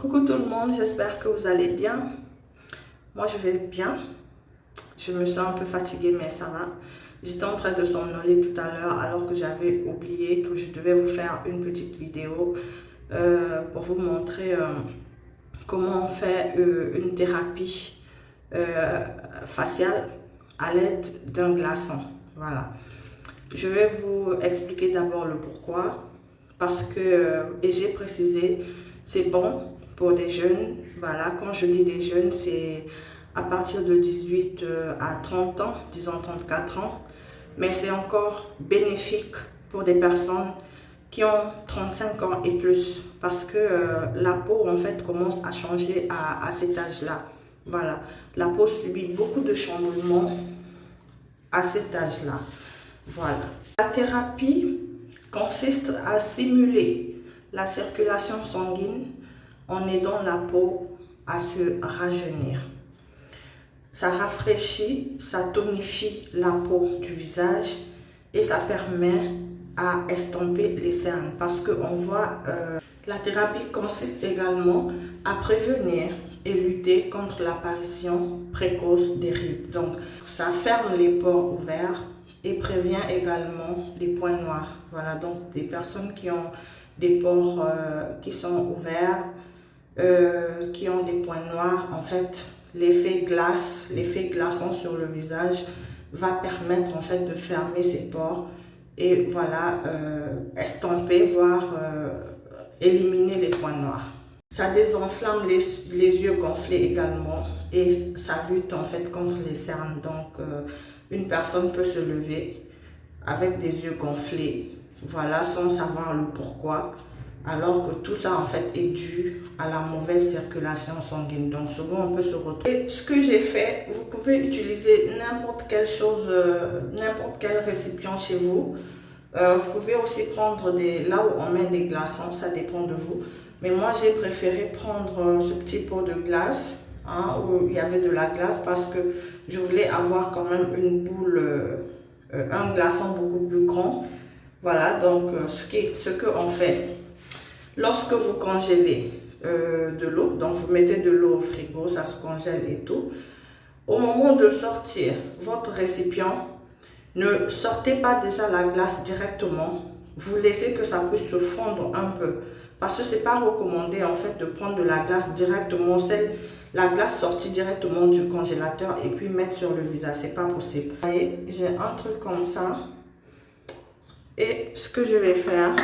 Coucou tout le monde, j'espère que vous allez bien. Moi je vais bien. Je me sens un peu fatiguée mais ça va. J'étais en train de somnoler tout à l'heure alors que j'avais oublié que je devais vous faire une petite vidéo pour vous montrer comment on fait une thérapie faciale à l'aide d'un glaçon. Voilà. Je vais vous expliquer d'abord le pourquoi parce que, et j'ai précisé, c'est bon pour des jeunes. Voilà, quand je dis des jeunes, c'est à partir de 18 à 30 ans, disons 34 ans. Mais c'est encore bénéfique pour des personnes qui ont 35 ans et plus parce que la peau en fait commence à changer à cet âge-là. Voilà, la peau subit beaucoup de changements à cet âge-là. Voilà. La thérapie consiste à stimuler la circulation sanguine en aidant la peau à se rajeunir. Ça rafraîchit, ça tonifie la peau du visage et ça permet à estomper les cernes parce qu'on voit la thérapie consiste également à prévenir et lutter contre l'apparition précoce des rides. Donc ça ferme les pores ouverts et prévient également les points noirs. Voilà, donc des personnes qui ont des pores qui sont ouverts, qui ont des points noirs, en fait, l'effet glaçant sur le visage va permettre en fait de fermer ces pores et voilà, estomper, voire éliminer les points noirs. Ça désenflamme les yeux gonflés également et ça lutte en fait contre les cernes. Donc une personne peut se lever avec des yeux gonflés, voilà, sans savoir le pourquoi, alors que tout ça en fait est dû à la mauvaise circulation sanguine. Donc souvent on peut se retrouver. Et ce que j'ai fait, vous pouvez utiliser n'importe quelle chose, n'importe quel récipient chez vous. Vous pouvez aussi prendre là où on met des glaçons, ça dépend de vous. Mais moi j'ai préféré prendre ce petit pot de glace, hein, où il y avait de la glace parce que je voulais avoir quand même une boule, un glaçon beaucoup plus grand. Voilà, donc ce qu'on fait, lorsque vous congélez de l'eau, donc vous mettez de l'eau au frigo, ça se congèle et tout. Au moment de sortir votre récipient, ne sortez pas déjà la glace directement. Vous laissez que ça puisse se fondre un peu. Parce que ce n'est pas recommandé en fait de prendre de la glace directement, la glace sortie directement du congélateur et puis mettre sur le visage. C'est pas possible. Vous voyez, j'ai un truc comme ça. Et ce que je vais faire,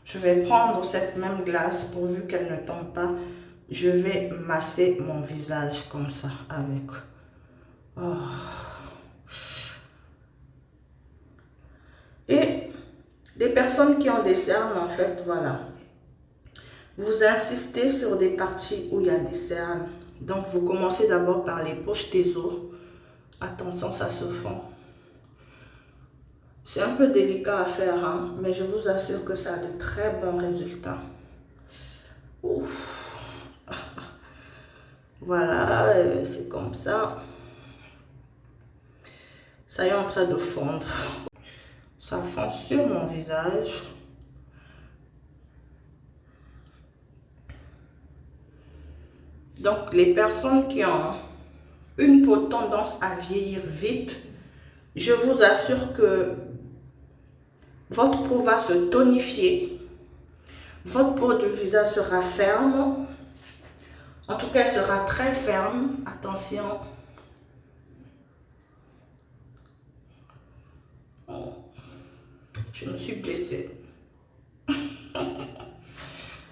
je vais prendre cette même glace pourvu qu'elle ne tombe pas. Je vais masser mon visage comme ça avec. Oh. Et les personnes qui ont des cernes, en fait, voilà. Vous insistez sur des parties où il y a des cernes. Donc, vous commencez d'abord par les poches des os. Attention, ça se fond. C'est un peu délicat à faire, hein, mais je vous assure que ça a de très bons résultats. Ouf. Voilà, c'est comme ça. Ça est en train de fondre. Ça fond sur mon visage. Donc, les personnes qui ont une peau tendance à vieillir vite, je vous assure que votre peau va se tonifier. Votre peau du visage sera ferme. En tout cas, elle sera très ferme. Attention. Je me suis blessée.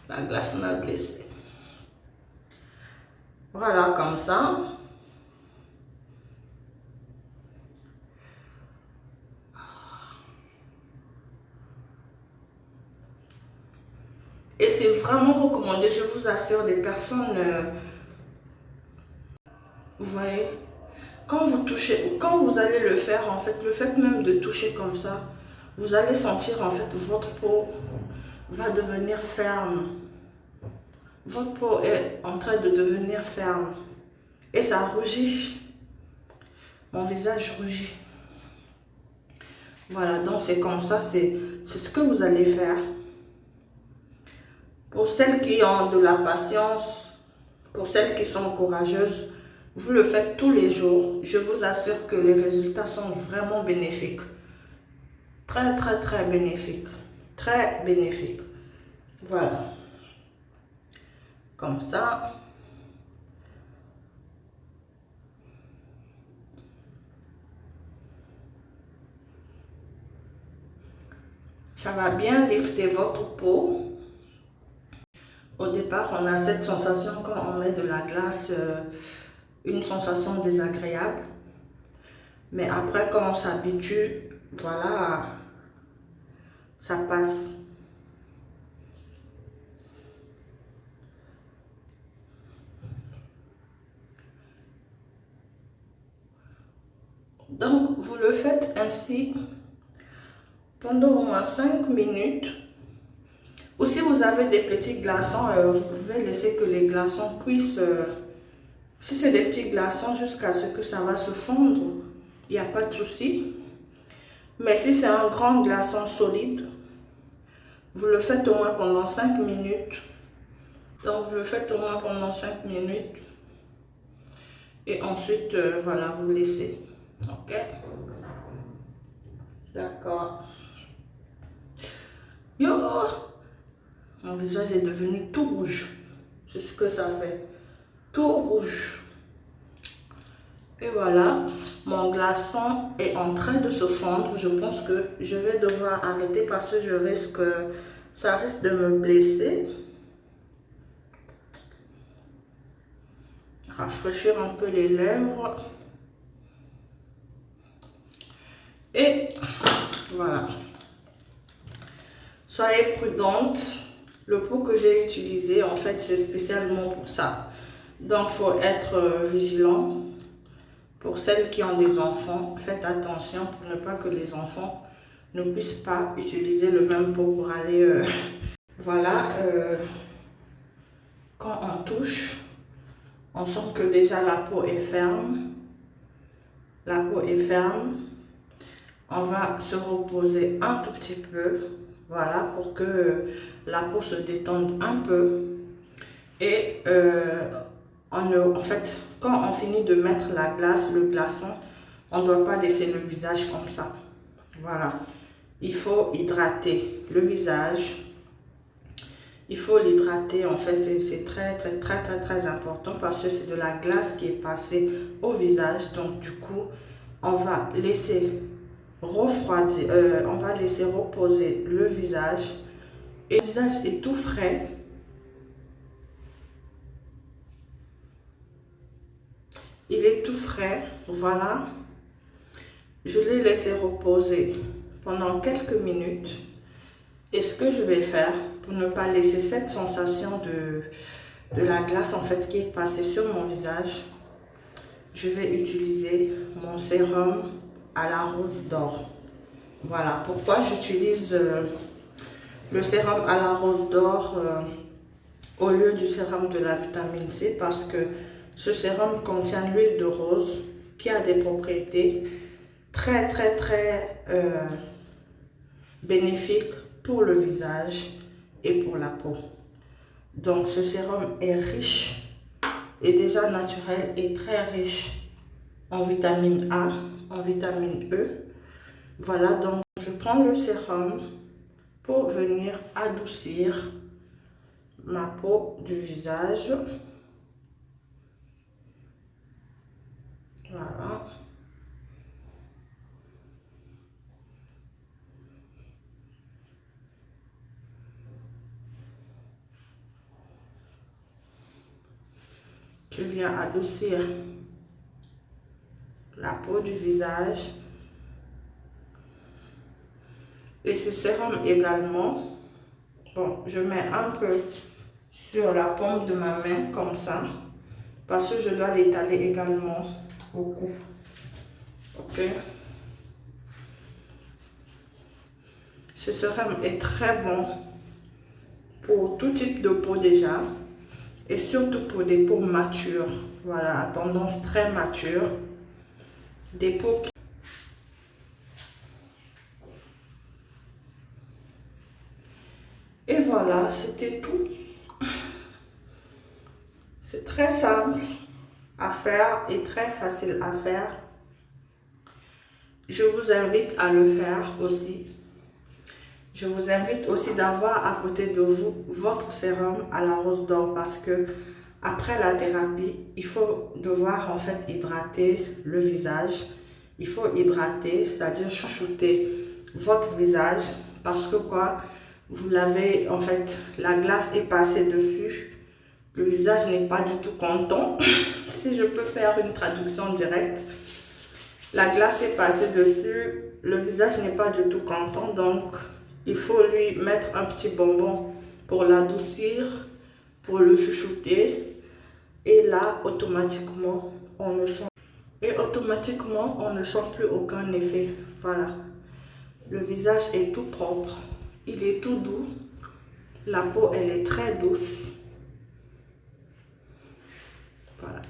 La glace m'a blessée. Voilà, comme ça. Et c'est vraiment recommandé, je vous assure, des personnes, vous voyez, quand vous touchez, ou quand vous allez le faire, en fait, le fait même de toucher comme ça, vous allez sentir, en fait, votre peau va devenir ferme. Votre peau est en train de devenir ferme. Et ça rougit. Mon visage rougit. Voilà, donc c'est comme ça, c'est ce que vous allez faire. Pour celles qui ont de la patience, pour celles qui sont courageuses, vous le faites tous les jours. Je vous assure que les résultats sont vraiment bénéfiques. Très, très, très bénéfiques. Très bénéfiques. Voilà. Comme ça. Ça va bien lifter votre peau. Au départ, on a cette sensation quand on met de la glace, une sensation désagréable. Mais après, quand on s'habitue, voilà, ça passe. Donc, vous le faites ainsi pendant au moins 5 minutes. Ou si vous avez des petits glaçons, vous pouvez laisser que les glaçons cuisent. Si c'est des petits glaçons, jusqu'à ce que ça va se fondre, il n'y a pas de souci. Mais si c'est un grand glaçon solide, vous le faites au moins pendant 5 minutes. Donc, vous le faites au moins pendant 5 minutes. Et ensuite, voilà, vous laissez. Ok? D'accord. Yo! Mon visage est devenu tout rouge. C'est ce que ça fait. Tout rouge. Et voilà, mon glaçon est en train de se fondre. Je pense que je vais devoir arrêter parce que ça risque de me blesser. Rafraîchir un peu les lèvres. Et voilà. Soyez prudente. Le pot que j'ai utilisé, en fait, c'est spécialement pour ça. Donc, il faut être vigilant. Pour celles qui ont des enfants, faites attention pour ne pas que les enfants ne puissent pas utiliser le même pot pour aller... Voilà, quand on touche, on sent que déjà la peau est ferme. La peau est ferme. On va se reposer un tout petit peu. Voilà, pour que la peau se détende un peu. Et en fait, quand on finit de mettre la glace, le glaçon, on ne doit pas laisser le visage comme ça. Voilà. Il faut hydrater le visage. Il faut l'hydrater. En fait, c'est très, très, très, très, très important parce que c'est de la glace qui est passée au visage. Donc, du coup, on va laisser refroidir, on va laisser reposer le visage. Et le visage est tout frais. Il est tout frais, voilà. Je l'ai laissé reposer pendant quelques minutes. Et ce que je vais faire, pour ne pas laisser cette sensation de la glace en fait qui est passée sur mon visage, je vais utiliser mon sérum à la rose d'or. Voilà, pourquoi j'utilise le sérum à la rose d'or au lieu du sérum de la vitamine C, parce que ce sérum contient l'huile de rose qui a des propriétés très très très bénéfiques pour le visage et pour la peau. Donc ce sérum est riche, est déjà naturel et très riche en vitamine A, en vitamine E. Voilà, donc je prends le sérum pour venir adoucir ma peau du visage. Voilà. Je viens adoucir la peau du visage. Et ce sérum également, bon, je mets un peu sur la paume de ma main comme ça, parce que je dois l'étaler également au cou. Ok. Ce sérum est très bon pour tout type de peau déjà, et surtout pour des peaux matures, voilà, à tendance très mature, des peaux qui... Et voilà, c'était tout. C'est très simple à faire et très facile à faire. Je vous invite à le faire aussi. Je vous invite aussi d'avoir à côté de vous votre sérum à la rose d'or parce que après la thérapie, il faut devoir en fait hydrater le visage. Il faut hydrater, c'est-à-dire chouchouter votre visage parce que quoi, vous l'avez en fait, la glace est passée dessus. Le visage n'est pas du tout content. Si je peux faire une traduction directe, la glace est passée dessus, le visage n'est pas du tout content, donc il faut lui mettre un petit bonbon pour l'adoucir, pour le chouchouter. Et là, automatiquement, on ne sent plus aucun effet. Voilà. Le visage est tout propre, il est tout doux. La peau, elle est très douce. Voilà.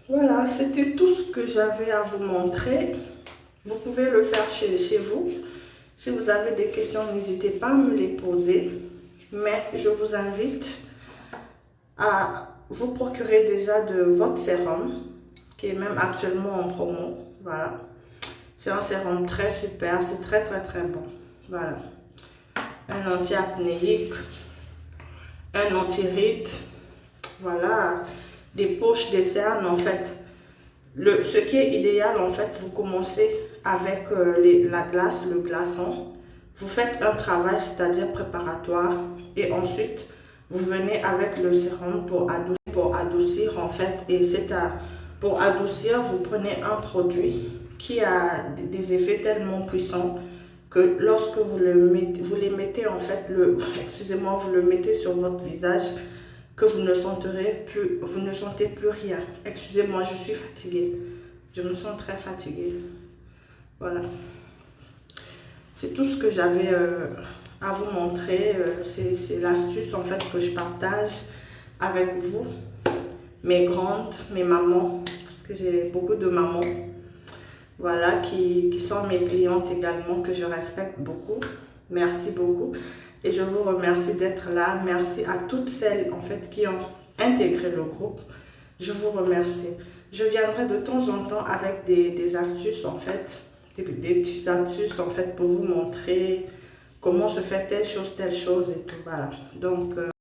Voilà, c'était tout ce que j'avais à vous montrer. Vous pouvez le faire chez vous. Si vous avez des questions, n'hésitez pas à me les poser. Mais je vous invite à vous procurer déjà de votre sérum, qui est même actuellement en promo. Voilà. C'est un sérum très super, c'est très bon. Voilà. Un anti-apnéique, un anti-ride. Voilà. Des poches, des cernes en fait. Ce qui est idéal en fait, vous commencez avec la glace, le glaçon. Vous faites un travail, c'est-à-dire préparatoire. Et ensuite, vous venez avec le sérum pour adoucir en fait. Et pour adoucir, vous prenez un produit qui a des effets tellement puissants que lorsque vous les mettez en fait, vous le mettez sur votre visage, que vous ne sentez plus rien. Excusez-moi, je suis fatiguée. Je me sens très fatiguée. Voilà. C'est tout ce que j'avais à vous montrer. C'est l'astuce en fait que je partage avec vous, mes grandes, mes mamans, parce que j'ai beaucoup de mamans. Voilà, qui sont mes clientes également, que je respecte beaucoup. Merci beaucoup. Et je vous remercie d'être là. Merci à toutes celles en fait qui ont intégré le groupe. Je vous remercie. Je viendrai de temps en temps avec des astuces en fait, des petites astuces en fait pour vous montrer comment se fait telle chose et tout. Voilà. Donc